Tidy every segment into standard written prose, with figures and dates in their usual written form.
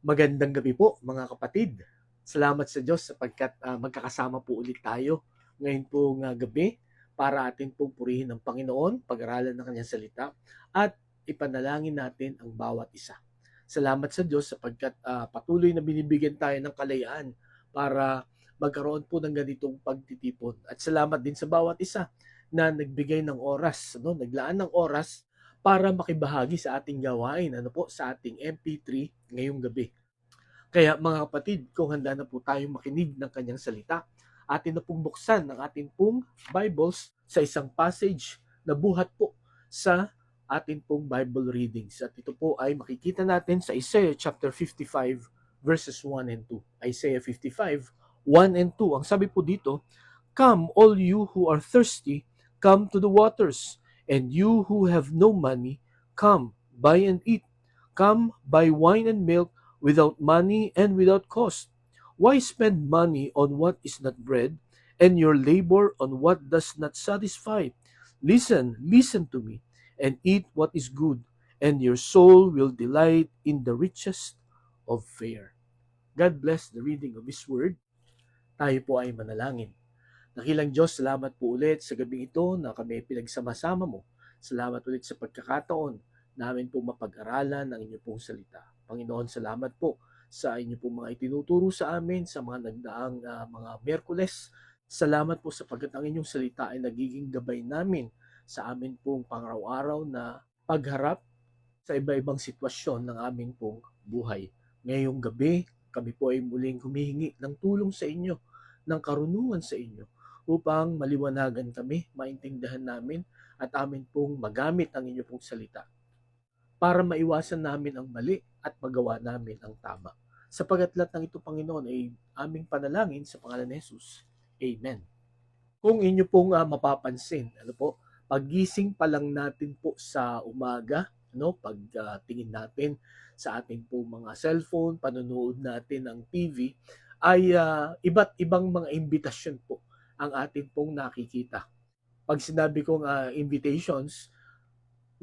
Magandang gabi po mga kapatid. Salamat sa Diyos sapagkat magkakasama po ulit tayo ngayon pong gabi para atin pong purihin ang Panginoon, pag-aralan ng Kanyang salita at ipanalangin natin ang bawat isa. Salamat sa Diyos sapagkat patuloy na binibigyan tayo ng kalayaan para magkaroon po ng ganitong pagtitipon. At salamat din sa bawat isa na nagbigay ng oras, naglaan ng oras para makibahagi sa ating gawain, sa ating MP3 ngayong gabi. Kaya mga kapatid, kung handa na po tayong makinig ng kanyang salita, atin na pong buksan ang ating pong Bibles sa isang passage na buhat po sa ating pong Bible readings. At ito po ay makikita natin sa Isaiah chapter 55 verses 1 and 2. Isaiah 55, 1 and 2. Ang sabi po dito, "Come, all you who are thirsty, come to the waters, and you who have no money, come, buy and eat. Come, buy wine and milk without money and without cost. Why spend money on what is not bread, and your labor on what does not satisfy? Listen to me, and eat what is good, and your soul will delight in the richest of fare." God bless the reading of His Word. Tayo po ay manalangin. Dakilang Diyos, salamat po ulit sa gabing ito na kami pinagsama-sama mo. Salamat ulit sa pagkakataon namin po mapag-aralan ang inyong pong salita. Panginoon, salamat po sa inyo pong mga itinuturo sa amin sa mga nagdaang mga Miyerkules. Salamat po sapagkat ang inyong salita ay nagiging gabay namin sa amin pong pang-araw-araw na pagharap sa iba-ibang sitwasyon ng aming pong buhay. Ngayong gabi, kami po ay muling humihingi ng tulong sa inyo, ng karunungan sa inyo, upang maliwanagan kami, maintindihan namin, at amin pong magamit ang inyo pong salita para maiwasan namin ang mali at magawa namin ang tama. Sapagat lahat ng ito, Panginoon, ay aming panalangin sa pangalan ni Jesus. Amen. Kung inyo pong mapapansin, paggising pa lang natin po sa umaga, pagtingin natin sa ating po mga cellphone, panonood natin ng TV, ay iba't ibang mga imbitasyon po ang atin pong nakikita. Pag sinabi kong invitations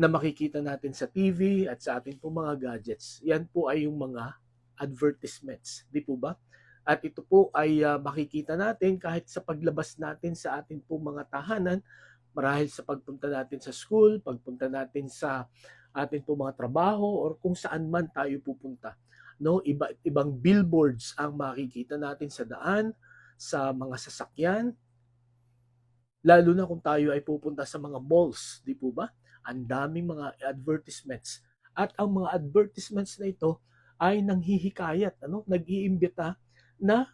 na makikita natin sa TV at sa ating pong mga gadgets, yan po ay yung mga advertisements, di po ba? At ito po ay makikita natin kahit sa paglabas natin sa ating pong mga tahanan, marahil sa pagpunta natin sa school, pagpunta natin sa ating pong mga trabaho, or kung saan man tayo pupunta. Ibang billboards ang makikita natin sa daan, sa mga sasakyan, lalo na kung tayo ay pupunta sa mga malls, di po ba? Ang daming mga advertisements. At ang mga advertisements na ito ay nanghihikayat, nag-iimbita na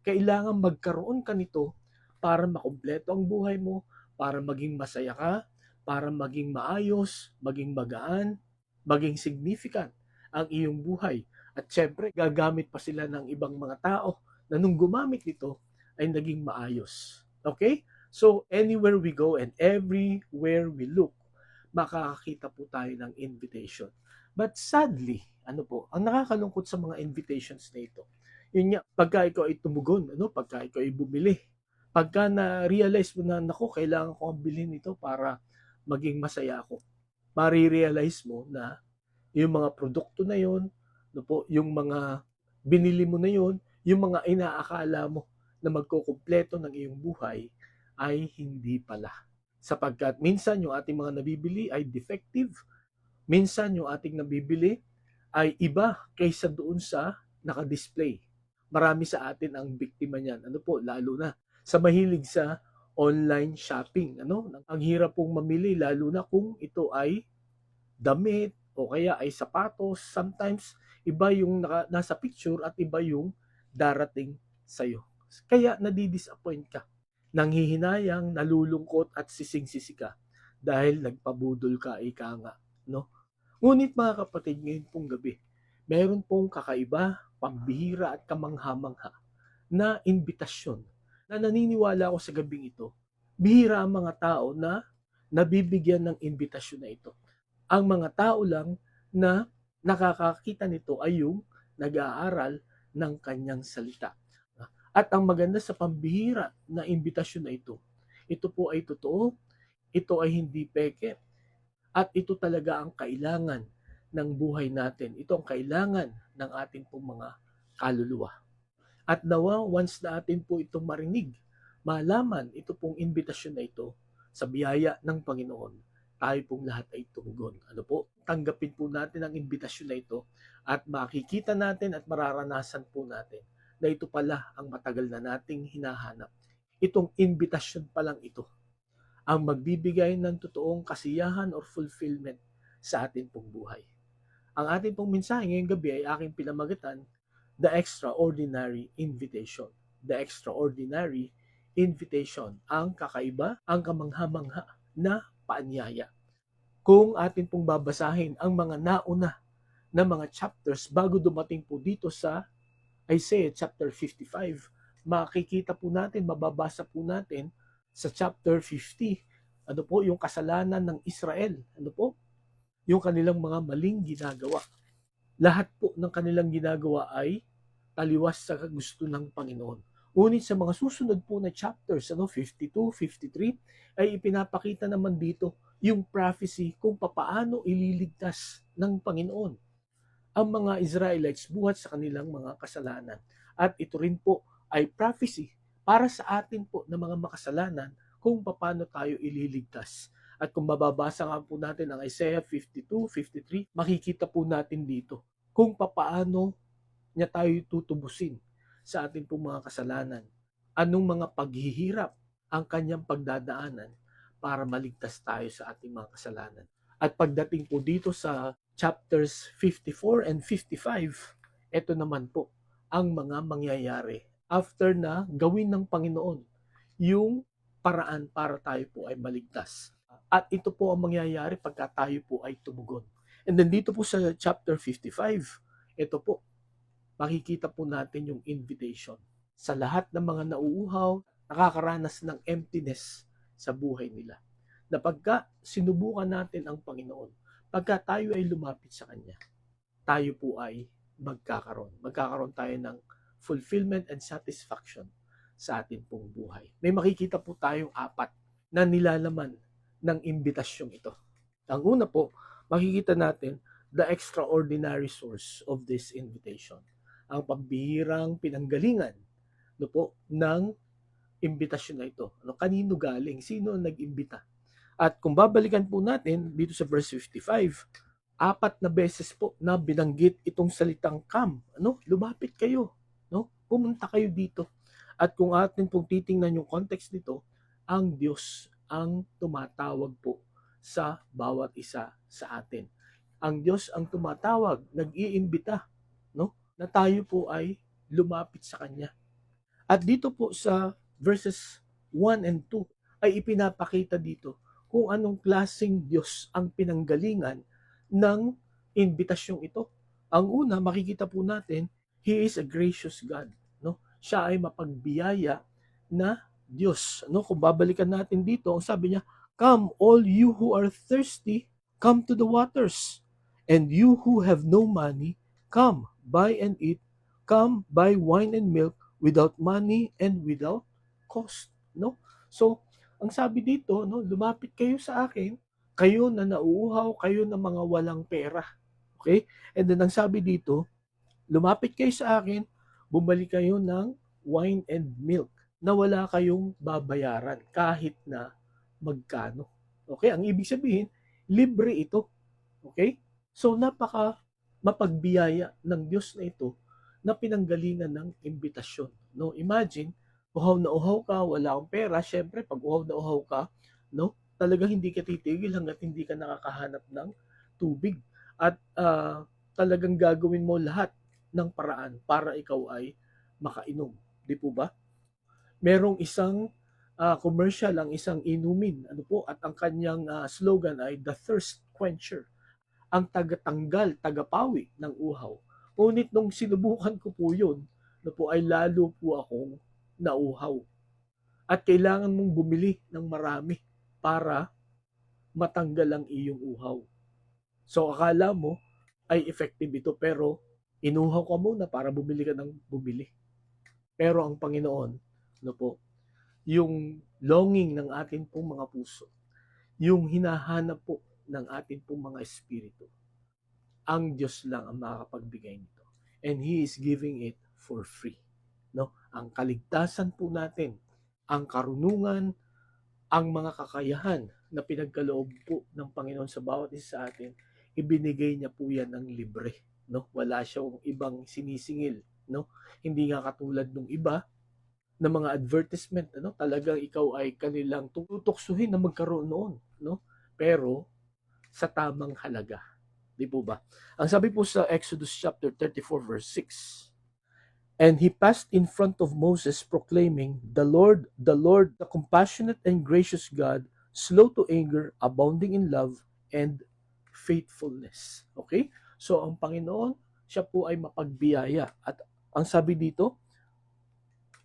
kailangan magkaroon ka nito para makumpleto ang buhay mo, para maging masaya ka, para maging maayos, maging magaan, maging significant ang iyong buhay. At syempre, gagamit pa sila ng ibang mga tao na nung gumamit nito ay naging maayos. Okay? So, anywhere we go and everywhere we look, makakakita po tayo ng invitation. But sadly, ang nakakalungkot sa mga invitations na ito, yun nga, pagka ikaw ay tumugon, pagka ikaw ay bumili, pagka na-realize mo na, naku, kailangan ko ang bilhin ito para maging masaya ako, marirealize mo na yung mga produkto na yun, yung mga binili mo na yun, yung mga inaakala mo na magkukumpleto ng iyong buhay, ay hindi pala. Sapagkat minsan yung ating mga nabibili ay defective, minsan yung ating nabibili ay iba kaysa doon sa naka-display. Marami sa atin ang biktima niyan. Lalo na sa mahilig sa online shopping. Ang hirap pong mamili lalo na kung ito ay damit o kaya ay sapatos. Sometimes iba yung nasa picture at iba yung darating sa'yo. Kaya nadidisappoint ka, nanghihinayang, nalulungkot at sising-sisi ka dahil nagpabudol ka, ika nga. Ngunit mga kapatid, ngayon pong gabi, meron pong kakaiba, pambihira at kamangha-mangha na imbitasyon na naniniwala ako sa gabing ito. Bihira ang mga tao na nabibigyan ng imbitasyon na ito. Ang mga tao lang na nakakakita nito ay yung nag-aaral ng kanyang salita. At ang maganda sa pambihira na imbitasyon na ito po ay totoo, ito ay hindi peke, at ito talaga ang kailangan ng buhay natin. Ito ang kailangan ng ating pong mga kaluluwa. At nawa, once na atin po itong marinig, malaman ito pong imbitasyon na ito sa biyaya ng Panginoon, tayo pong lahat ay tumugon. Ano po? Tanggapin po natin ang imbitasyon na ito at makikita natin at mararanasan po natin na ito pala ang matagal na nating hinahanap. Itong imbitasyon pa lang ito ang magbibigay ng totoong kasiyahan or fulfillment sa atin pong buhay. Ang ating pong mensahe ngayong gabi ay aking pinamagatan, The Extraordinary Invitation. The Extraordinary Invitation. Ang kakaiba, ang kamangha-mangha na paanyaya. Kung atin pong babasahin ang mga nauna na mga chapters bago dumating po dito sa Isaiah chapter 55, makikita po natin, mababasa po natin sa chapter 50, ano po, yung kasalanan ng Israel. Ano po? Yung kanilang mga maling ginagawa. Lahat po ng kanilang ginagawa ay taliwas sa gusto ng Panginoon. Ngunit sa mga susunod po na chapters, 52, 53, ay ipinapakita naman dito yung prophecy kung papaano ililigtas ng Panginoon ang mga Israelites buhat sa kanilang mga kasalanan. At ito rin po ay prophecy para sa atin po na mga makasalanan kung paano tayo ililigtas. At kung mababasa nga po natin ang Isaiah 52, 53, makikita po natin dito kung paano niya tayo tutubusin sa ating pong mga kasalanan. Anong mga paghihirap ang kanyang pagdadaanan para maligtas tayo sa ating mga kasalanan. At pagdating po dito sa chapters 54 and 55, ito naman po ang mga mangyayari after na gawin ng Panginoon yung paraan para tayo po ay maligtas. At ito po ang mangyayari pagka tayo po ay tumugon. And then dito po sa chapter 55, ito po, makikita po natin yung invitation. Sa lahat ng mga nauuhaw, nakakaranas ng emptiness sa buhay nila. Na pagka sinubukan natin ang Panginoon, pagka tayo ay lumapit sa Kanya, tayo po ay magkakaroon. Magkakaroon tayo ng fulfillment and satisfaction sa ating pong buhay. May makikita po tayong 4 na nilalaman ng imbitasyong ito. Ang una po, makikita natin the extraordinary source of this invitation. Ang pambihirang pinanggalingan ng imbitasyon na ito. Kanino galing? Sino ang nag-imbita? At kung babalikan po natin dito sa verse 55, 4 na beses po na binanggit itong salitang come. Lumapit kayo. Pumunta kayo dito. At kung atin pong titingnan yung context nito, ang Diyos ang tumatawag po sa bawat isa sa atin. Ang Diyos ang tumatawag, nag-iimbita, na tayo po ay lumapit sa Kanya. At dito po sa verses 1 and 2 ay ipinapakita dito kung anong klaseng Diyos ang pinanggalingan ng imbitasyong ito. Ang una, makikita po natin, He is a gracious God. Siya ay mapagbiyaya na Diyos. Kung babalikan natin dito, ang sabi niya, come all you who are thirsty, come to the waters. And you who have no money, come, buy and eat. Come, buy wine and milk without money and without cost. So, ang sabi dito, lumapit kayo sa akin, kayo na nauuhaw, kayo na mga walang pera. Okay? And then ang sabi dito, lumapit kayo sa akin, bumalik kayo ng wine and milk na wala kayong babayaran kahit na magkano. Okay? Ang ibig sabihin, libre ito. Okay? So, napaka mapagbiyaya ng Diyos na ito na pinanggalingan ng imbitasyon. Imagine, uhaw na uhaw ka, wala kang pera, syempre, pag uhaw na uhaw ka, talagang hindi ka titigil hanggat hindi ka nakakahanap ng tubig. At talagang gagawin mo lahat ng paraan para ikaw ay makainom. Di po ba? Merong isang commercial, ang isang inumin, at ang kanyang slogan ay The Thirst Quencher, ang tagatanggal, tagapawi ng uhaw. Ngunit nung sinubukan ko po yun, ay lalo po akong nauhaw. At kailangan mong bumili ng marami para matanggal ang iyong uhaw. So akala mo ay effective ito, pero inuhaw ka muna para bumili ka ng bumili. Pero ang Panginoon, yung longing ng atin pong mga puso, yung hinahanap po ng atin pong mga espiritu, Ang Diyos lang ang makakapagbigay nito. And He is giving it for free. No? Ang kaligtasan po natin, ang karunungan, ang mga kakayahan na pinagkaloob po ng Panginoon sa bawat isa sa atin, ibinigay niya po yan ng libre. No? Wala siyang ibang sinisingil. No? Hindi nga katulad ng iba na mga advertisement, talagang ikaw ay kanilang tutuksuhin na magkaroon noon. No? Pero sa tamang halaga. Di po ba? Ang sabi po sa Exodus chapter 34 verse 6, "And he passed in front of Moses proclaiming, the Lord, the compassionate and gracious God, slow to anger, abounding in love and faithfulness." Okay? So ang Panginoon, siya po ay mapagbiyaya. At ang sabi dito,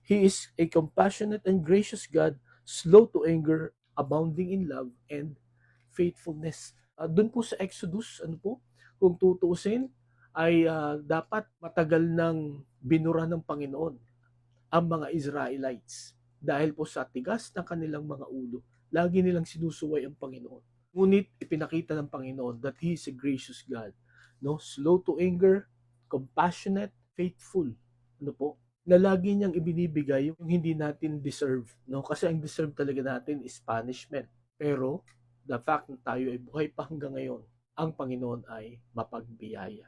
He is a compassionate and gracious God, slow to anger, abounding in love and faithfulness. Doon po sa Exodus, kung tutuusin, ay dapat matagal nang binura ng Panginoon ang mga Israelites dahil po sa tigas ng kanilang mga ulo. Lagi nilang sinusuway ang Panginoon. Ngunit ipinakita ng Panginoon that He is a gracious God. No? Slow to anger, compassionate, faithful. Na lagi niyang ibinibigay yung hindi natin deserve. No? Kasi ang deserve talaga natin is punishment. Pero the fact na tayo ay buhay pa hanggang ngayon, ang Panginoon ay mapagbiyaya.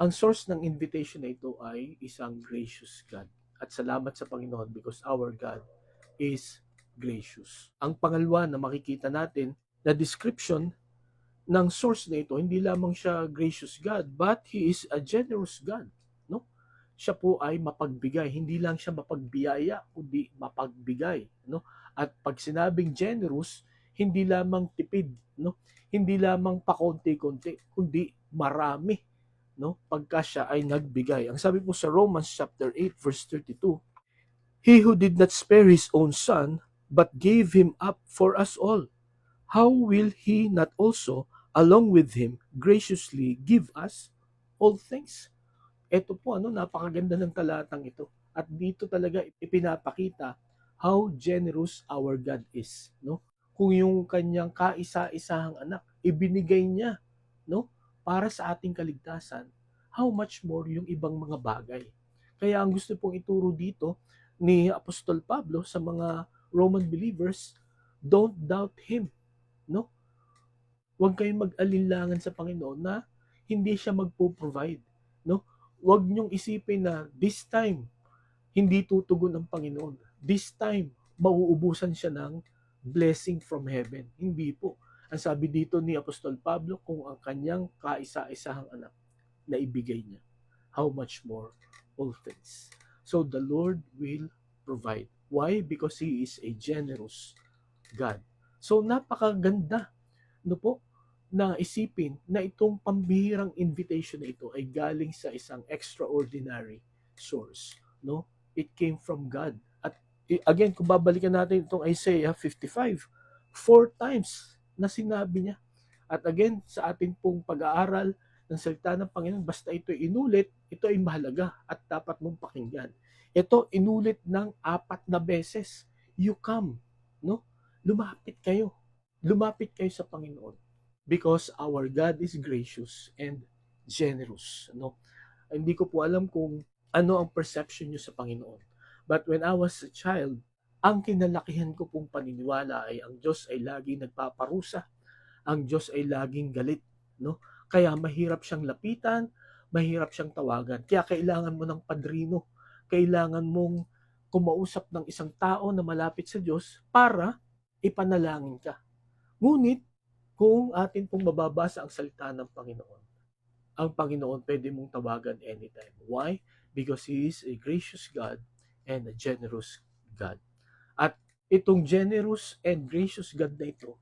Ang source ng invitation na ito ay isang gracious God. At salamat sa Panginoon because our God is gracious. Ang pangalawa na makikita natin na description ng source na ito, hindi lamang siya gracious God, but He is a generous God. No? Siya po ay mapagbigay. Hindi lang siya mapagbiyaya, kundi mapagbigay. No? At pag sinabing generous, hindi lamang tipid. No? Hindi lamang pakonti-konti, kundi marami. No? Pagka siya ay nagbigay. Ang sabi po sa Romans chapter 8 verse 32, "He who did not spare His own Son, but gave Him up for us all, how will He not also, along with Him, graciously give us all things?" Ito po, napakaganda ng talatang ito. At dito talaga ipinapakita how generous our God is. No? Kung yung kanyang kaisa-isahang anak, ibinigay niya, no? Para sa ating kaligtasan, how much more yung ibang mga bagay. Kaya ang gusto pong ituro dito ni Apostol Pablo sa mga Roman believers, don't doubt Him. No? Huwag kayong mag-alinlangan sa Panginoon na hindi siya magpo-provide. No? Huwag niyong isipin na this time, hindi tutugon ang Panginoon. This time, mauubusan siya ng blessing from heaven. Hindi po. Ang sabi dito ni Apostol Pablo, kung ang kanyang kaisa-isahang anak na ibigay niya, how much more all things. So the Lord will provide. Why? Because He is a generous God. So napakaganda, na isipin na itong pambihirang invitation na ito ay galing sa isang extraordinary source. No? It came from God. At again, kung babalikan natin itong Isaiah 55, 4 times na sinabi niya. At again, sa ating pong pag-aaral ng salita ng Panginoon, basta ito inulit, ito ay mahalaga at dapat mong pakinggan. Ito inulit ng 4 na beses. You come. No? Lumapit kayo. Lumapit kayo sa Panginoon. Because our God is gracious and generous. Hindi ko po alam kung ano ang perception nyo sa Panginoon. But when I was a child, ang kinalakihan ko pong paniniwala ay ang Diyos ay laging nagpaparusa. Ang Diyos ay laging galit. No? Kaya mahirap siyang lapitan, mahirap siyang tawagan. Kaya kailangan mo ng padrino. Kailangan mong kumausap ng isang tao na malapit sa Diyos para ipanalangin ka. Ngunit, kung atin pong mababasa ang salita ng Panginoon, ang Panginoon pwede mong tawagan anytime. Why? Because He is a gracious God and a generous God. At itong generous and gracious God na ito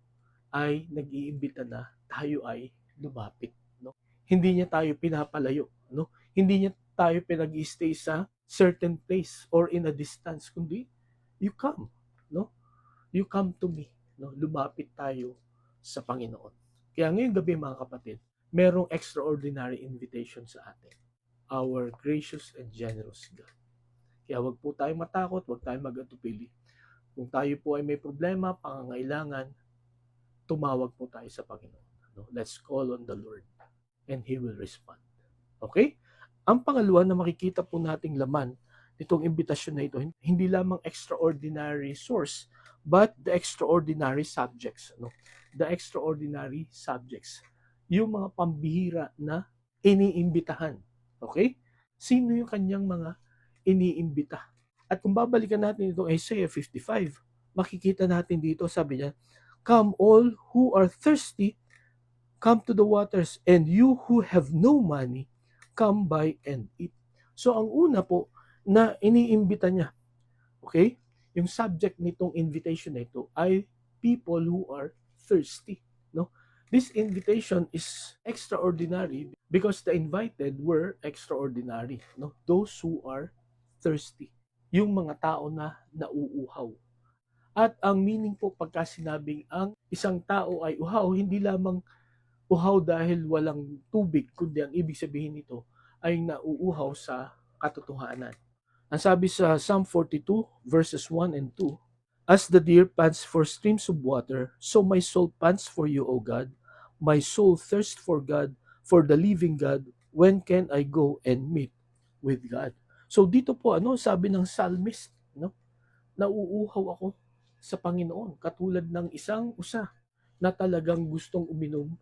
ay nag-iimbita na tayo ay lumapit. No? Hindi niya tayo pinapalayo. No? Hindi niya tayo pinag-i-stay sa certain place or in a distance, kundi you come. No? You come to me. No? Lumapit tayo sa Panginoon. Kaya ngayong gabi mga kapatid, merong extraordinary invitation sa atin. Our gracious and generous God. Kaya wag po tayong matakot, wag tayong mag-atupili. Kung tayo po ay may problema, pangangailangan, tumawag po tayo sa Panginoon. Let's call on the Lord. and He will respond. Okay? Ang pangalawa na makikita po nating laman nitong imbitasyon na ito, hindi lamang extraordinary source, but the extraordinary subjects. No? The extraordinary subjects. Yung mga pambihira na iniimbitahan. Okay? Sino yung kanyang mga iniimbita? At kung babalikan natin itong Isaiah 55, makikita natin dito, sabi niya, "Come all who are thirsty, come to the waters, and you who have no money, come buy and eat." So ang una po na iniimbita niya, okay, yung subject nitong invitation na ito ay people who are thirsty. No? This invitation is extraordinary because the invited were extraordinary. No? Those who are thirsty. Yung mga tao na nauuhaw. At ang meaning po pagka sinabing ang isang tao ay uhaw, hindi lamang uhaw dahil walang tubig, kundi ang ibig sabihin nito ay nauuhaw sa katotohanan. Ang sabi sa Psalm 42 verses 1 and 2, "As the deer pants for streams of water, so my soul pants for you, O God. My soul thirsts for God, for the living God. When can I go and meet with God?" So dito po sabi ng psalmist, no? Nauuhaw ako sa Panginoon, katulad ng isang usa na talagang gustong uminom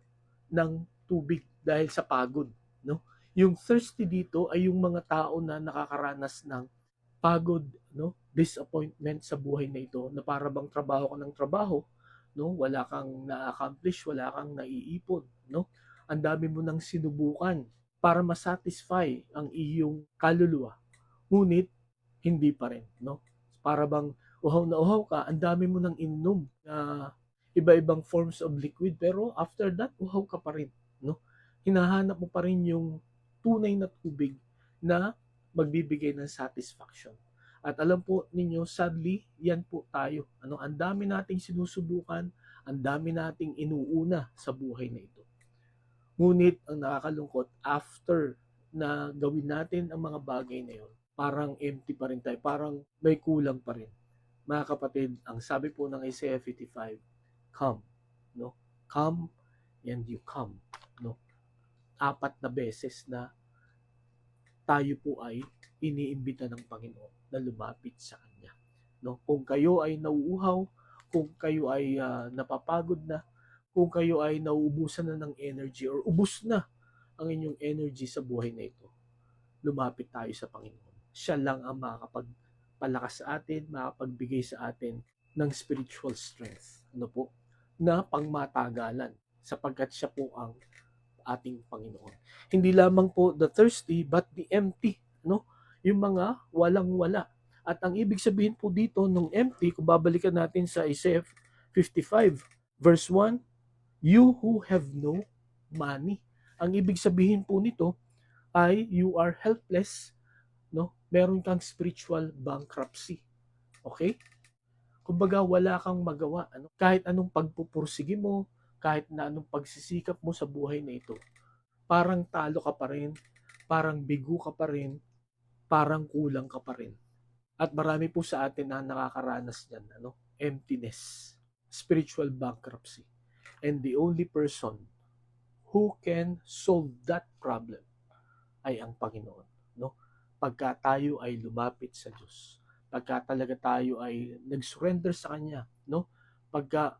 ng tubig dahil sa pagod, no? Yung thirsty dito ay yung mga tao na nakakaranas ng pagod, no? Disappointment sa buhay na ito, na para bang trabaho ka ng trabaho, no? Wala kang na-accomplish, wala kang naiipon, no? Ang dami mo nang sinubukan para masatisfy ang iyong kaluluwa. Ngunit hindi pa rin, no? Para bang uhaw na uhaw ka, ang dami mo nang inom na iba-ibang forms of liquid, pero after that, uhaw ka pa rin, no? Hinahanap mo pa rin yung tunay na tubig na magbibigay ng satisfaction. At alam po ninyo, sadly, yan po tayo. Ang dami nating sinusubukan, ang dami nating inuuna sa buhay na ito. Ngunit ang nakakalungkot, after na gawin natin ang mga bagay na yun, parang empty pa rin tayo, parang may kulang pa rin. Mga kapatid, ang sabi po ng Isaiah 55, come, no? Come and you come, no? 4 na beses na tayo po ay iniimbita ng Panginoon na lumapit sa Kanya. No? Kung kayo ay nauuhaw, kung kayo ay napapagod na, kung kayo ay nauubusan na ng energy or ubos na ang inyong energy sa buhay na ito, lumapit tayo sa Panginoon. Siya lang ang makakapagpalakas sa atin, makapagbigay sa atin ng spiritual strength. Na pangmatagalan, sapagkat siya po ang ating Panginoon. Hindi lamang po the thirsty, but the empty. Yung mga walang-wala. At ang ibig sabihin po dito ng empty, kung babalikan natin sa Isaiah 55, verse 1, you who have no money. Ang ibig sabihin po nito ay you are helpless, no? Meron kang spiritual bankruptcy. Okay? Kumbaga wala kang magawa, kahit anong pagpupursige mo, kahit na anong pagsisikap mo sa buhay na ito, parang talo ka pa rin, parang bigo ka pa rin, parang kulang ka pa rin. At marami po sa atin na nakakaranas niyan, emptiness, spiritual bankruptcy. And the only person who can solve that problem ay ang Panginoon, no? Pagka tayo ay lumapit sa Diyos, pagka talaga tayo ay nag-surrender sa Kanya, no? Pagka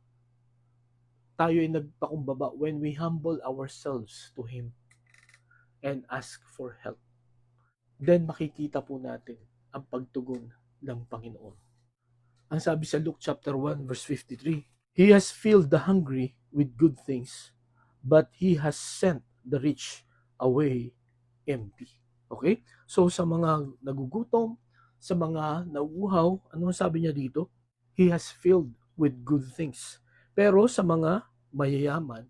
tayo ay nagpakumbaba, when we humble ourselves to Him and ask for help, then makikita po natin ang pagtugon ng Panginoon. Ang sabi sa Luke chapter 1 verse 53, He has filled the hungry with good things, but He has sent the rich away empty. Okay? So sa mga nagugutom, sa mga nauuhaw, ano sabi niya dito? He has filled with good things. Pero sa mga mayayaman,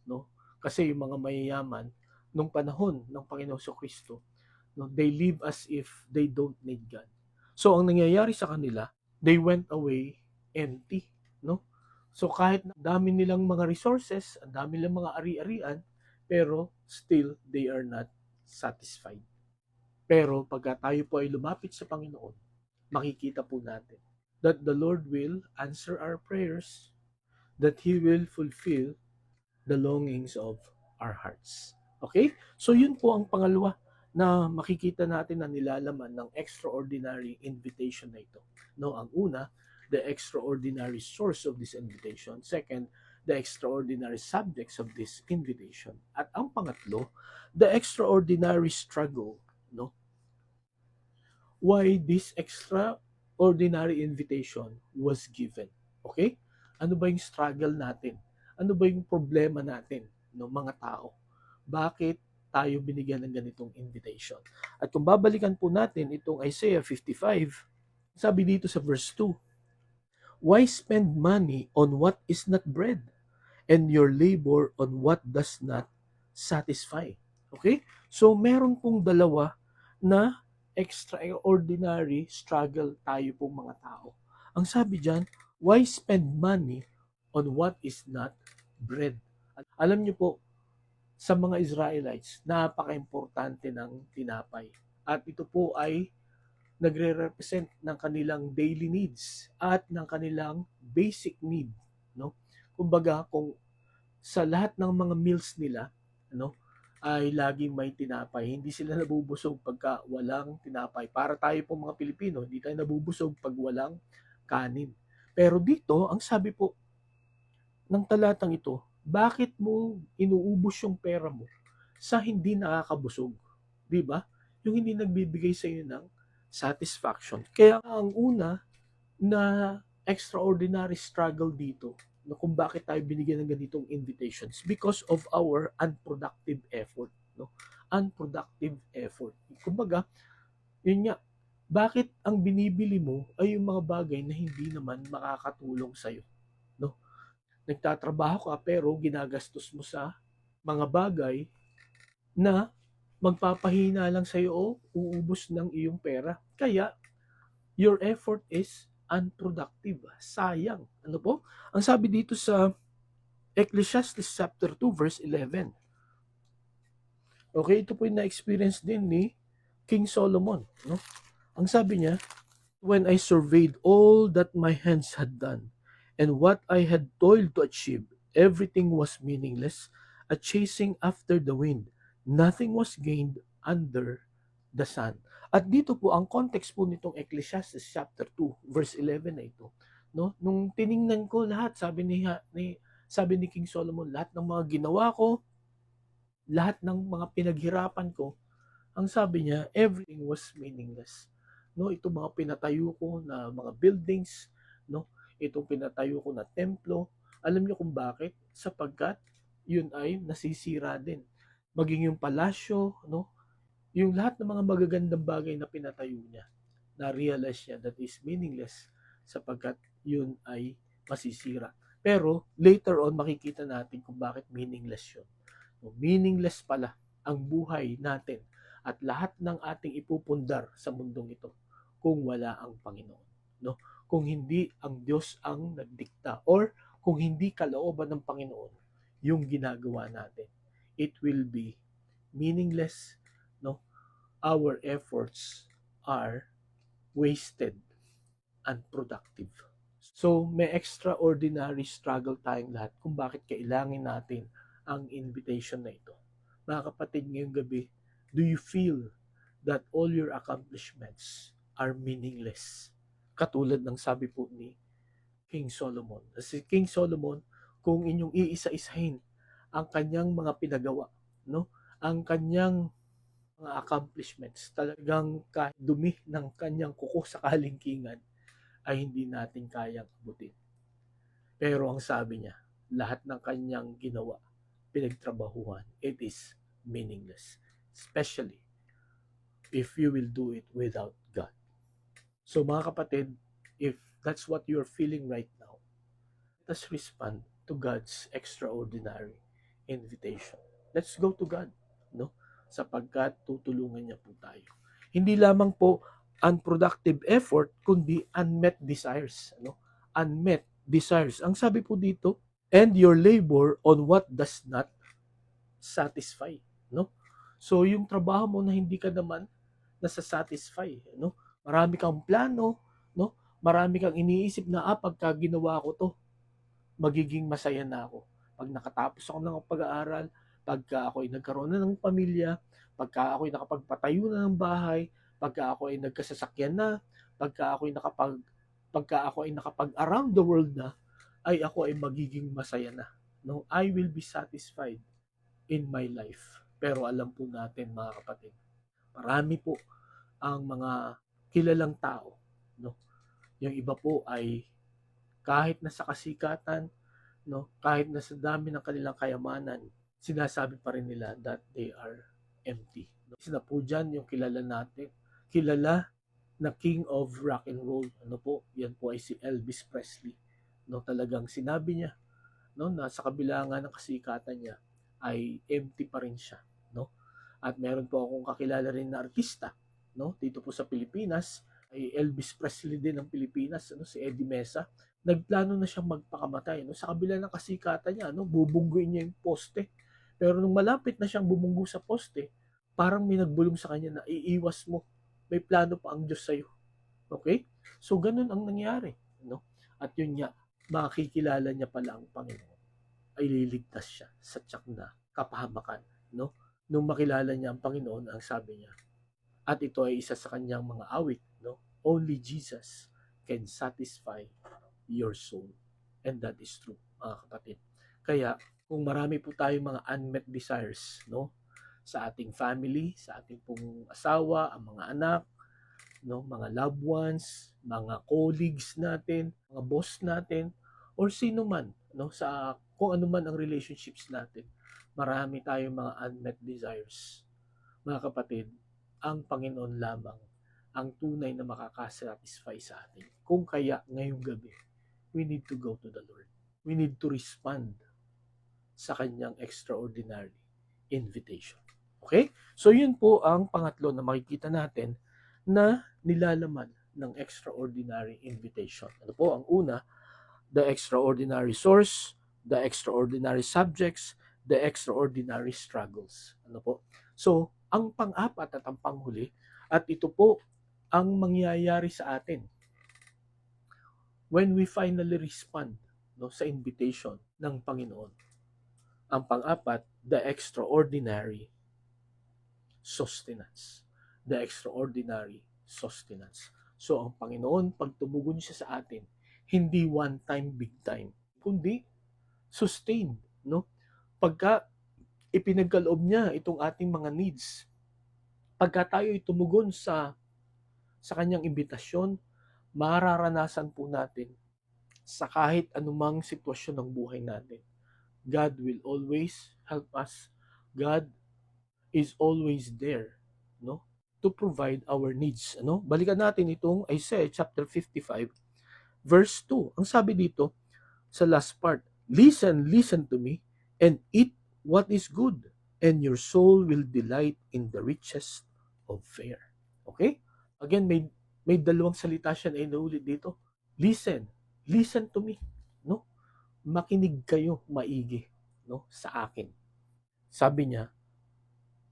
no? Kasi yung mga mayayaman nung panahon ng Panginoong Kristo, no, they live as if they don't need God. So ang nangyayari sa kanila, they went away empty, no? So kahit dami nilang mga resources, ang dami nilang mga ari-arian, pero still they are not satisfied. Pero pagka tayo po ay lumapit sa Panginoon, makikita po natin that the Lord will answer our prayers, that He will fulfill the longings of our hearts. Okay? So yun po ang pangalawa na makikita natin na nilalaman ng extraordinary invitation na ito. No, ang una, the extraordinary source of this invitation. Second, the extraordinary subjects of this invitation. At ang pangatlo, the extraordinary struggle, no? Why this extraordinary invitation was given. Okay? Ano ba yung struggle natin? Ano ba yung problema natin, no, mga tao? Bakit tayo binigyan ng ganitong invitation? At kung babalikan po natin itong Isaiah 55, sabi dito sa verse 2, why spend money on what is not bread, and your labor on what does not satisfy? Okay? So, meron pong dalawa na extraordinary struggle tayo pong mga tao. Ang sabi dyan, why spend money on what is not bread? At alam niyo po, sa mga Israelites, napaka-importante ng tinapay. At ito po ay nagre-represent ng kanilang daily needs at ng kanilang basic need, no? Kumbaga, kung sa lahat ng mga meals nila, ano, ay laging may tinapay. Hindi sila nabubusog pagka walang tinapay. Para tayo po mga Pilipino, hindi tayo nabubusog pag walang kanin. Pero dito, ang sabi po ng talatang ito, bakit mo inuubos yung pera mo sa hindi nakakabusog? 'Di ba? Yung hindi nagbibigay sa iyo ng satisfaction. Kaya ang una na extraordinary struggle dito na kung bakit tayo binigyan ng ganitong invitations because of our unproductive effort, no? Unproductive effort. Kumbaga, yun nga, bakit ang binibili mo ay yung mga bagay na hindi naman makakatulong sa iyo, no? Nagtatrabaho ka pero ginagastos mo sa mga bagay na magpapahina lang sa iyo o uubos ng iyong pera. Kaya your effort is unproductive. Sayang. Ano po? Ang sabi dito sa Ecclesiastes chapter 2 verse 11. Okay, ito po yung na-experience din ni King Solomon, no? Ang sabi niya, when I surveyed all that my hands had done and what I had toiled to achieve, everything was meaningless, a chasing after the wind. Nothing was gained under the sun. At dito po, ang context po nitong Ecclesiastes chapter 2, verse 11 na ito. No? Nung tiningnan ko lahat, sabi ni King Solomon, lahat ng mga ginawa ko, lahat ng mga pinaghirapan ko, ang sabi niya, everything was meaningless. No, ito mga pinatayo ko na mga buildings, no? Itong pinatayo ko na templo. Alam niyo kung bakit? Sapagkat yun ay nasisira din. Maging yung palasyo, no? Yung lahat ng mga magagandang bagay na pinatayo niya, na-realize niya that is meaningless sapagkat yun ay masisira. Pero later on makikita natin kung bakit meaningless yun. No, meaningless pala ang buhay natin at lahat ng ating ipupundar sa mundong ito kung wala ang Panginoon, no? Kung hindi ang Diyos ang nagdikta or kung hindi kalooban ng Panginoon yung ginagawa natin, it will be meaningless, no? Our efforts are wasted, unproductive. So, may extraordinary struggle tayong lahat kung bakit kailangan natin ang invitation na ito. Mga kapatid, ngayong gabi, do you feel that all your accomplishments are meaningless? Katulad ng sabi po ni King Solomon. Si King Solomon, kung inyong iisa-isahin ang kanyang mga pinagawa, no? Ang kanyang mga accomplishments, talagang kahit dumi ng kanyang kuko sa kalingkingan ay hindi natin kayang abutin. Pero ang sabi niya, lahat ng kanyang ginawa, pinagtrabahuhan, it is meaningless. Especially if you will do it without God. So mga kapatid, if that's what you're feeling right now, let us respond to God's extraordinary invitation. Let's go to God, no? Sapagkat tutulungan niya po tayo. Hindi lamang po unproductive effort, kundi unmet desires, no? Unmet desires. Ang sabi po dito, and your labor on what does not satisfy, no? So yung trabaho mo na hindi ka naman nasa-satisfy, no? Marami kang plano, no? Marami kang iniisip na pagka ginawa ko to, magiging masaya na ako. Pag nakatapos ako ng pag-aaral, pagka ako ay nagkaroon na ng pamilya, pagka ako ay nakapagpatayo na ng bahay, pagka ako ay nagkasasakyan na, pagka ako ay nakapag-around the world na, ay ako ay magiging masaya na. No? I will be satisfied in my life. Pero alam po natin mga kapatid, marami po ang mga kilalang tao. No? Yung iba po ay kahit na sa kasikatan, no, kahit na sa dami ng kanilang kayamanan, sinasabi pa rin nila that they are empty. No? Isa na po dyan yung kilala natin. Kilala na King of Rock and Roll. Ano po? Yan po ay si Elvis Presley. No, talagang sinabi niya, no, na sa kabila nga ng kasikatan niya ay empty pa rin siya, no? At meron po akong kakilala rin na artista, no, dito po sa Pilipinas, ay Elvis Presley din ng Pilipinas, ano, si Eddie Mesa. Nagplano na siyang magpakamatay, no, sa kabila ng kasikatan niya, no, bubungguin niya yung poste. Pero nung malapit na siyang bumunggo sa poste, parang may nagbulong sa kanya na iiwas mo. May plano pa ang Diyos sa'yo. Okay? So, ganun ang nangyari. No? At yun nga, makikilala niya pala ang Panginoon. Ay liligtas siya sa tiyak na kapahamakan. No? Nung makilala niya ang Panginoon, ang sabi niya, at ito ay isa sa kanyang mga awit, no? Only Jesus can satisfy your soul. And that is true, mga kapatid. Kaya, kung marami po tayong mga unmet desires, no? Sa ating family, sa ating pong asawa, ang mga anak, no, mga loved ones, mga colleagues natin, mga boss natin, or sino man, no, sa kung ano man ang relationships natin. Marami tayong mga unmet desires. Mga kapatid, ang Panginoon lamang ang tunay na makakasatisfy sa atin. Kung kaya ngayong gabi, we need to go to the Lord. We need to respond sa kanyang extraordinary invitation. Okay? So yun po ang pangatlo na makikita natin na nilalaman ng extraordinary invitation. Ano po? Ang una, the extraordinary source, the extraordinary subjects, the extraordinary struggles. Ano po? So, ang pang-apat at ang panghuli, at ito po ang mangyayari sa atin when we finally respond, no, sa invitation ng Panginoon. Ang pang-apat, the extraordinary sustenance. The extraordinary sustenance. So, ang Panginoon, pag tumugon siya sa atin, hindi one time, big time, kundi sustained. No? Pagka ipinagkaloob niya itong ating mga needs, pagka tayo tumugon sa kanyang imbitasyon, mararanasan po natin sa kahit anumang sitwasyon ng buhay natin. God will always help us. God is always there, no, to provide our needs. Ano? Balikan natin itong Isaiah chapter 55 verse 2. Ang sabi dito sa last part, listen to me and eat what is good, and your soul will delight in the riches of fare. Okay? Again, may dalawang salita siya na inuulit dito. Listen to me, no? Makinig kayo maigi, no, sa akin. Sabi niya,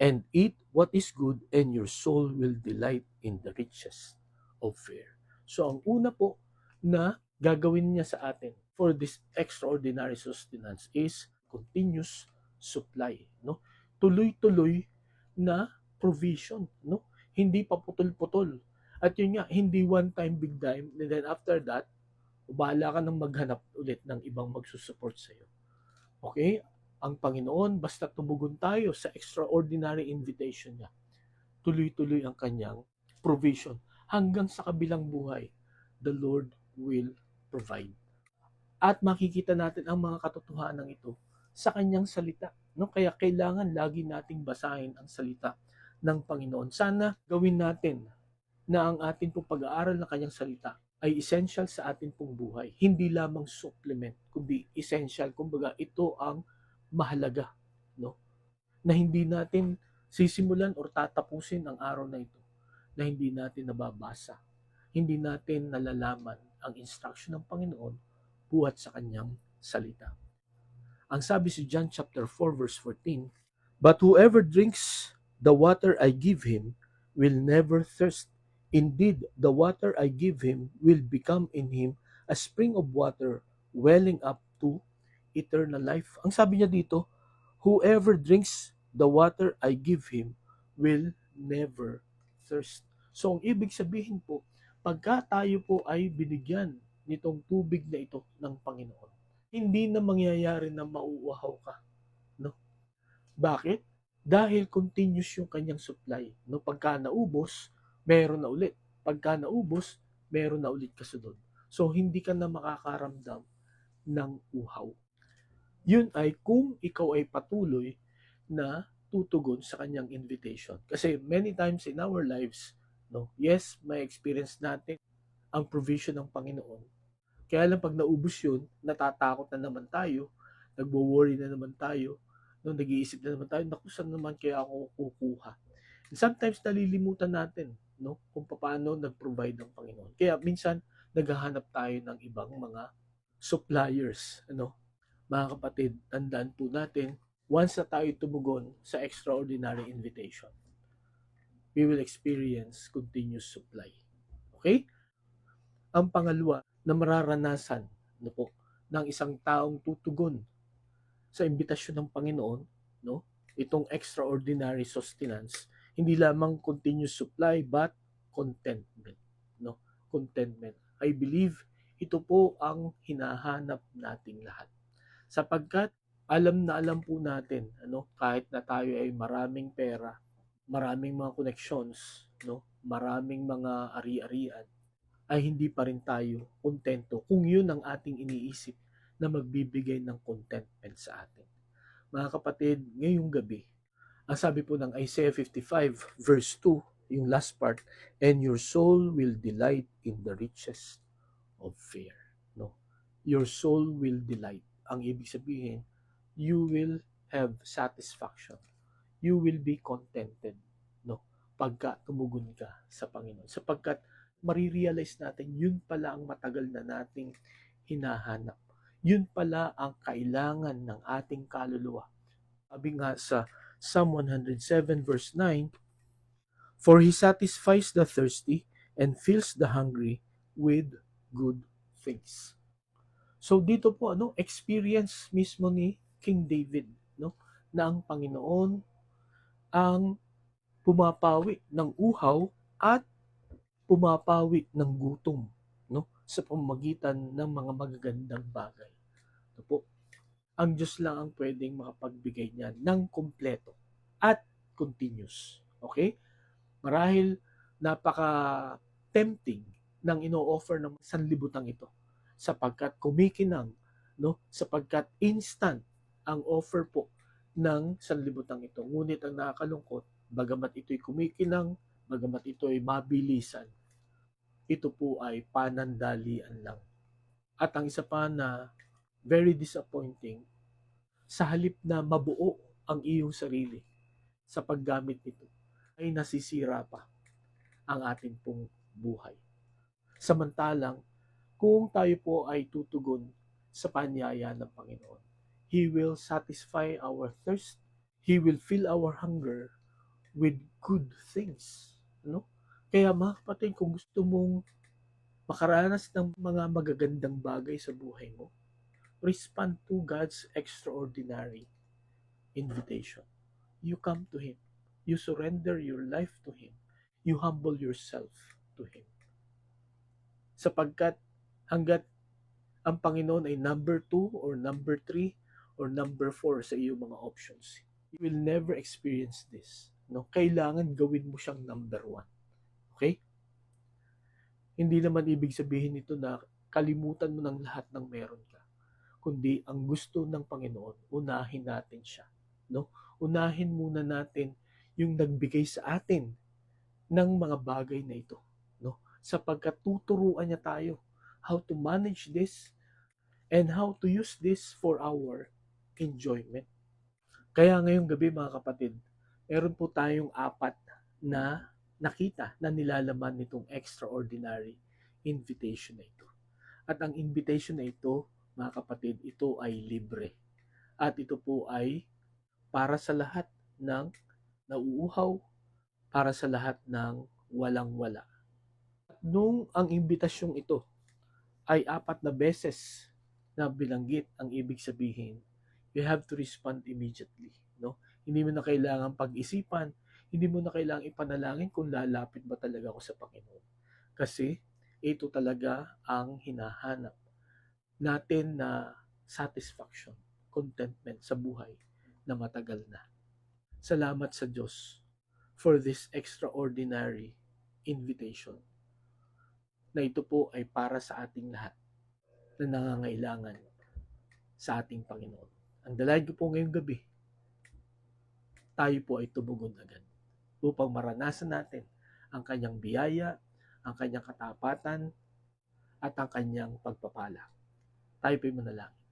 and eat what is good, and your soul will delight in the riches of fare. So, ang una po na gagawin niya sa atin for this extraordinary sustenance is continuous supply, no? Tuloy-tuloy na provision, no? Hindi pa putol-putol. At yun nga, hindi one time, big time, and then after that, bahala ka nang maghanap ulit ng ibang magsusupport sa iyo. Okay? Ang Panginoon, basta tumugon tayo sa extraordinary invitation niya, tuloy-tuloy ang kanyang provision. Hanggang sa kabilang buhay, the Lord will provide. At makikita natin ang mga katotohanan ito sa kanyang salita. No? Kaya kailangan lagi nating basahin ang salita ng Panginoon. Sana gawin natin na ang ating pong pag-aaral ng kanyang salita ay essential sa ating pong buhay. Hindi lamang supplement, kundi essential. Kumbaga, ito ang mahalaga. No? Na hindi natin sisimulan o tatapusin ang araw na ito na hindi natin nababasa. Hindi natin nalalaman ang instruction ng Panginoon buhat sa kanyang salita. Ang sabi sa John chapter 4 verse 14, but whoever drinks the water I give him will never thirst. Indeed, the water I give him will become in him a spring of water welling up to eternal life. Ang sabi niya dito, Whoever drinks the water I give him will never thirst. So, ang ibig sabihin po, pagka tayo po ay binigyan nitong tubig na ito ng Panginoon, hindi na mangyayari na mauuhaw ka. No? Bakit? Dahil continuous yung kanyang supply. No? Pagka naubos, meron na ulit. Pagka naubos, meron na ulit kasunod. So, hindi ka na makakaramdam ng uhaw. Yun ay kung ikaw ay patuloy na tutugon sa kanyang invitation. Kasi many times in our lives, no, yes, may experience natin ang provision ng Panginoon. Kaya lang pag naubos yun, natatakot na naman tayo, nagwo-worry na naman tayo, no, nag-iisip na naman tayo, naku, saan naman kaya ako kukuha? And sometimes nalilimutan natin, no, kung paano nag-provide ng Panginoon. Kaya minsan naghahanap tayo ng ibang mga suppliers, ano. Mga kapatid, tandaan po natin, once na tayo tumugon sa extraordinary invitation, we will experience continuous supply. Okay? Ang pangalawa na mararanasan, no po, ng isang taong tutugon sa imbitasyon ng Panginoon, no? Itong extraordinary sustenance, hindi lamang continuous supply but contentment, no? Contentment. I believe ito po ang hinahanap nating lahat. Sapagkat alam na alam po natin, ano, kahit na tayo ay maraming pera, maraming mga connections, no? Maraming mga ari-arian, ay hindi pa rin tayo kontento kung yun ang ating iniisip na magbibigay ng contentment sa atin. Mga kapatid, ngayong gabi, ang sabi po ng Isaiah 55 verse 2, yung last part, and your soul will delight in the riches of fare. No? Your soul will delight. Ang ibig sabihin, you will have satisfaction. You will be contented, no? Pagka tumugon ka sa Panginoon. Sapagkat marirealize natin, yun pala ang matagal na nating hinahanap. Yun pala ang kailangan ng ating kaluluwa. Sabi nga sa Psalm 107 verse 9, for He satisfies the thirsty and fills the hungry with good things. So dito po, ano, experience mismo ni King David, no, na ang Panginoon ang pumapawi ng uhaw at pumapawi ng gutom, no, sa pamamagitan ng mga magagandang bagay. Ito po, ang Diyos lang ang pwedeng makapagbigay niyan ng kompleto at continuous. Okay? Marahil napaka-tempting ng ino-offer ng sanlibutang ito sapagkat kumikinang, no, sapagkat instant ang offer po ng sanlibutang ito. Ngunit ang nakakalungkot, bagamat ito'y kumikinang, bagamat ito'y mabilisan, ito po ay panandalian lang. At ang isa pa na very disappointing, sa halip na mabuo ang iyong sarili sa paggamit nito, ay nasisira pa ang ating pong buhay. Samantalang, kung tayo po ay tutugon sa panyaya ng Panginoon, He will satisfy our thirst, He will fill our hunger with good things. No? Kaya mga kapatid, kung gusto mong makaranas ng mga magagandang bagay sa buhay mo, respond to God's extraordinary invitation. You come to Him. You surrender your life to Him. You humble yourself to Him. Sapagkat hanggat ang Panginoon ay number 2 or number 3 or number 4 sa iyong mga options, you will never experience this. No? Kailangan gawin mo siyang number 1. Okay? Hindi naman ibig sabihin nito na kalimutan mo ng lahat ng meron ka, kundi ang gusto ng Panginoon, unahin natin siya. No? Unahin muna natin yung nagbigay sa atin ng mga bagay na ito. No? Sapagkat tuturuan niya tayo how to manage this and how to use this for our enjoyment. Kaya ngayong gabi mga kapatid, meron po tayong 4 na nakita na nilalaman nitong extraordinary invitation na ito. At ang invitation na ito, mga kapatid, ito ay libre. At ito po ay para sa lahat ng nauuhaw, para sa lahat ng walang-wala. At nung ang imbitasyong ito ay 4 na beses na binanggit, ang ibig sabihin, we have to respond immediately, no? Hindi mo na kailangan pag-isipan, hindi mo na kailangang ipanalangin kung lalapit ba talaga ako sa Panginoon. Kasi ito talaga ang hinahanap natin na satisfaction, contentment sa buhay na matagal na. Salamat sa Diyos for this extraordinary invitation na ito po ay para sa ating lahat na nangangailangan sa ating Panginoon. Ang dalangin ko po ngayong gabi, tayo po ay tumugon agad upang maranasan natin ang kanyang biyaya, ang kanyang katapatan, at ang kanyang pagpapala. Tayo po ay manalangin.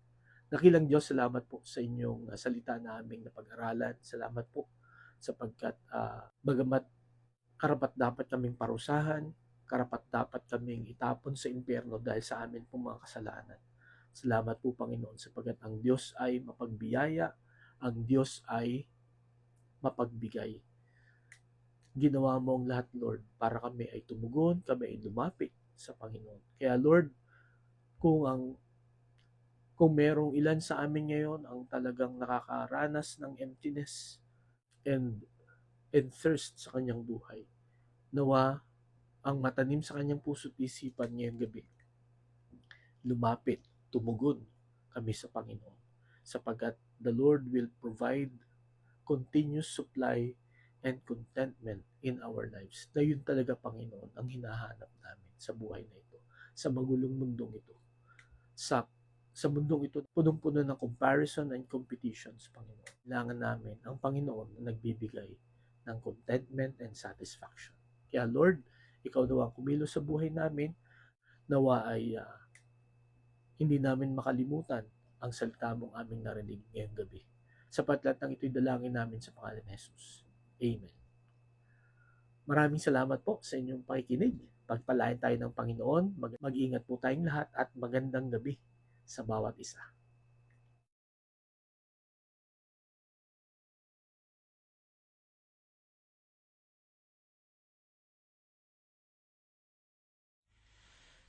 Dakilang Diyos, salamat po sa inyong salita na aming napag-aralan. Salamat po sapagkat bagamat karapat dapat kaming parusahan, karapat dapat kaming itapon sa impyerno dahil sa amin pong mga kasalanan. Salamat po Panginoon sapagkat ang Diyos ay mapagbiyaya, ang Diyos ay mapagbigay. Ginawa mo ang lahat, Lord, para kami ay tumugon, kami ay lumapit sa Panginoon. Kaya Lord, kung merong ilan sa amin ngayon ang talagang nakakaranas ng emptiness and thirst sa kanyang buhay, nawa ang matanim sa kanyang puso't isipan ngayong gabi, lumapit, tumugon kami sa Panginoon. Sapagkat the Lord will provide continuous supply and contentment in our lives. Na yun talaga, Panginoon, ang hinahanap namin sa buhay na ito, sa magulong mundong ito. Sa mundong ito, punong-puno ng comparison and competitions, Panginoon. Kailangan namin ang Panginoon na nagbibigay ng contentment and satisfaction. Kaya Lord, ikaw daw ang kumilos sa buhay namin, nawa ay hindi namin makalimutan ang salita mong aming narinig ngayong gabi. Sapat lahat ng ito'y dalangin namin sa pangalan ni Jesus. Amen. Maraming salamat po sa inyong pakikinig. Pagpalain tayo ng Panginoon, mag-ingat po tayong lahat at magandang gabi sa bawat isa.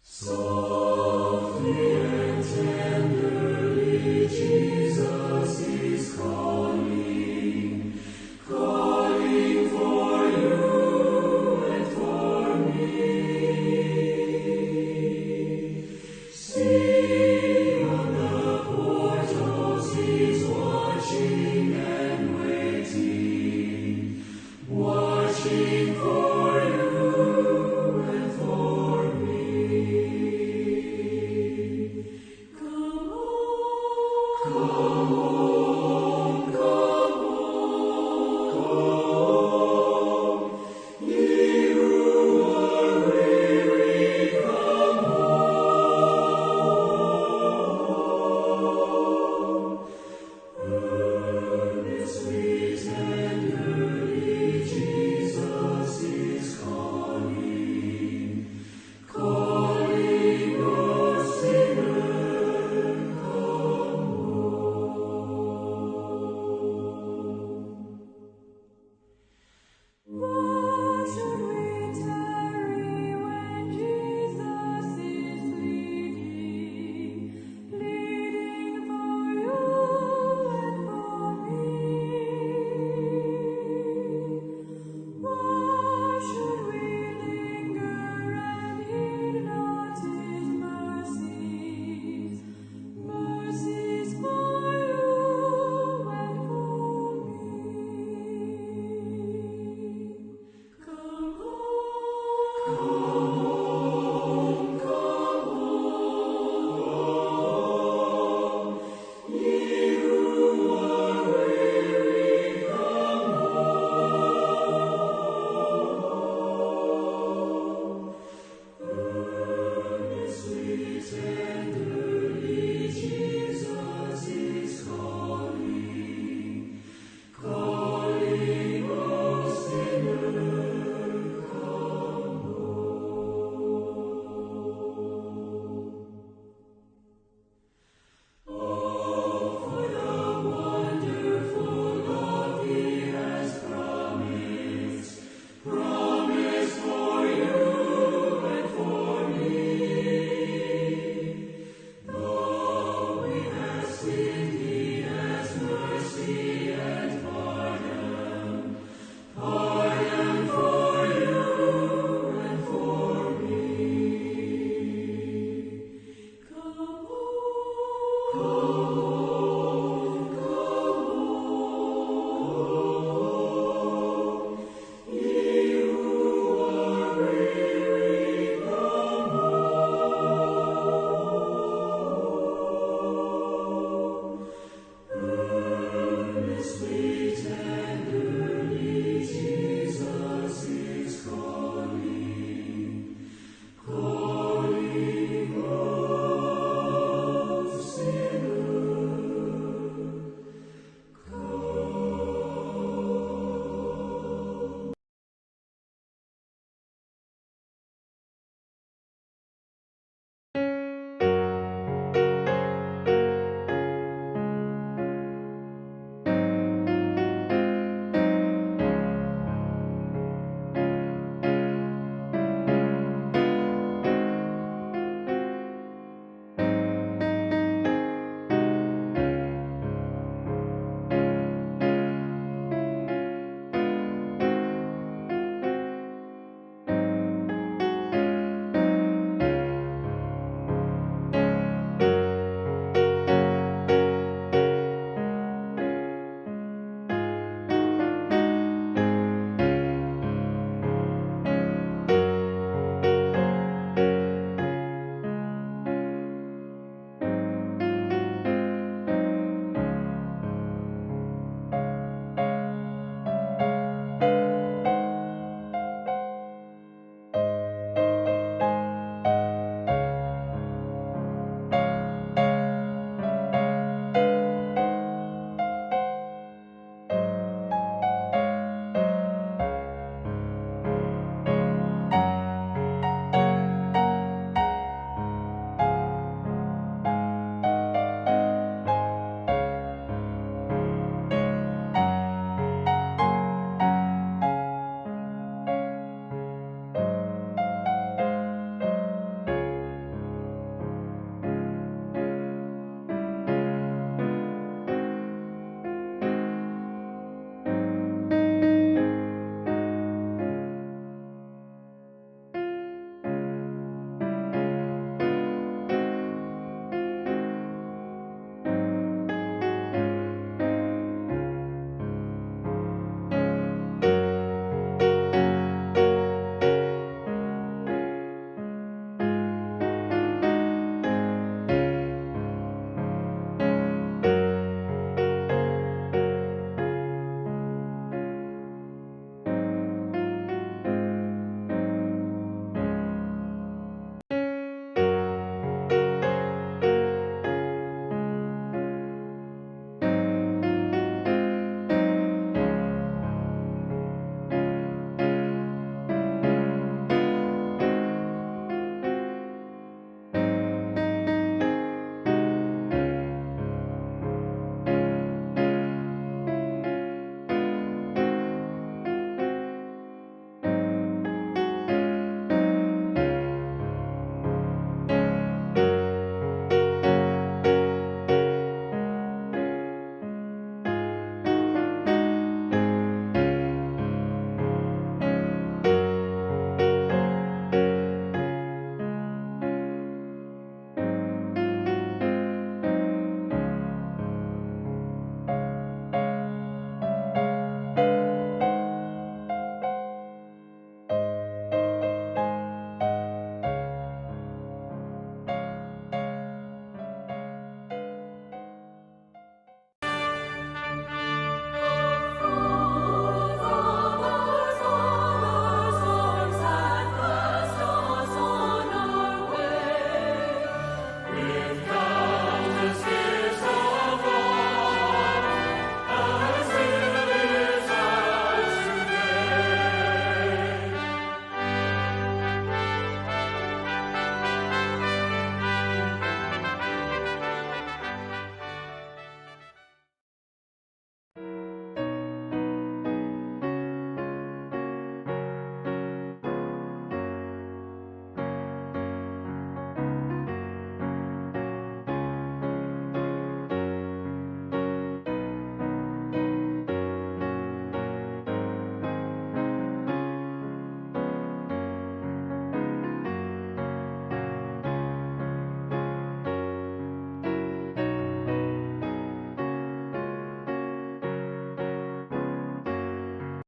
Softly and tenderly Jesus is calling.